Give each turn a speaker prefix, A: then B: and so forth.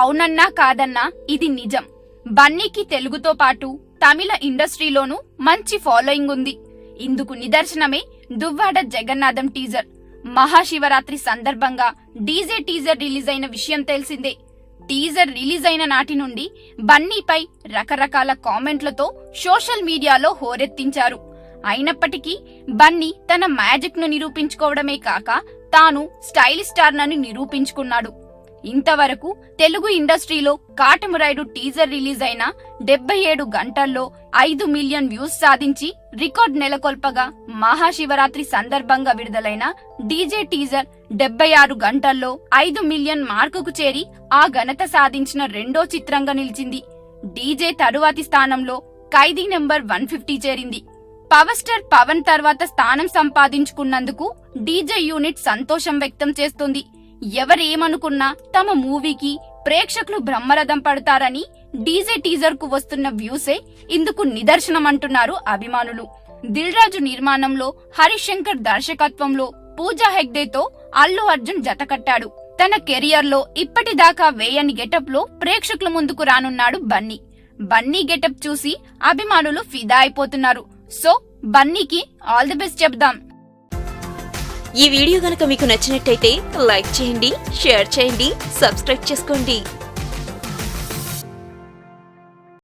A: అవునన్నా కాదన్నా ఇది నిజం. బన్నీకి తెలుగుతో పాటు తమిళ ఇండస్ట్రీలోనూ మంచి ఫాలోయింగ్ ఉంది. ఇందుకు నిదర్శనమే దువ్వాడ జగన్నాథం టీజర్. మహాశివరాత్రి సందర్భంగా డీజే టీజర్ రిలీజ్ అయిన విషయం తెలిసిందే. టీజర్ రిలీజ్ అయిన నాటి నుండి బన్నీపై రకరకాల కామెంట్లతో సోషల్ మీడియాలో హోరెత్తించారు. అయినప్పటికీ బన్నీ తన మ్యాజిక్ ను నిరూపించుకోవడమే కాక తాను స్టైలిష్ స్టార్నని నిరూపించుకున్నాడు. ఇంతవరకు తెలుగు ఇండస్ట్రీలో కాటమరాయుడు టీజర్ రిలీజ్ అయిన 77 గంటల్లో 5 మిలియన్ వ్యూస్ సాధించి రికార్డ్ నెలకొల్పగా, మహాశివరాత్రి సందర్భంగా విడుదలైన డీజే టీజర్ 76 గంటల్లో 5 మిలియన్ మార్కుకు చేరి ఆ ఘనత సాధించిన రెండో చిత్రంగా నిలిచింది. డీజే తరువాతి స్థానంలో ఖైదీ నెంబర్ 150 చేరింది. పవర్ స్టార్ పవన్ తర్వాత స్థానం సంపాదించుకున్నందుకు డీజే యూనిట్ సంతోషం వ్యక్తం చేస్తుంది. ఎవరేమనుకున్నా తమ మూవీకి ప్రేక్షకులు బ్రహ్మరథం పడతారని డీజే టీజర్ కు వస్తున్న వ్యూసే ఇందుకు నిదర్శనం అంటున్నారు అభిమానులు. దిల్ రాజు నిర్మాణంలో, హరీష్ శంకర్ దర్శకత్వంలో పూజా హెగ్డేతో అల్లు అర్జున్ జతకట్టాడు. తన కెరియర్ లో ఇప్పటిదాకా వేయని గెటప్ లో ప్రేక్షకుల ముందుకు రానున్నాడు బన్నీ. బన్నీ గెటప్ చూసి అభిమానులు ఫిదా అయిపోతున్నారు. సో బన్నీకి ఆల్ ది బెస్ట్ చెప్దాం.
B: ఈ వీడియో గనుక మీకు నచ్చినట్టయితే లైక్ చేయండి, షేర్ చేయండి, సబ్స్క్రైబ్ చేసుకోండి.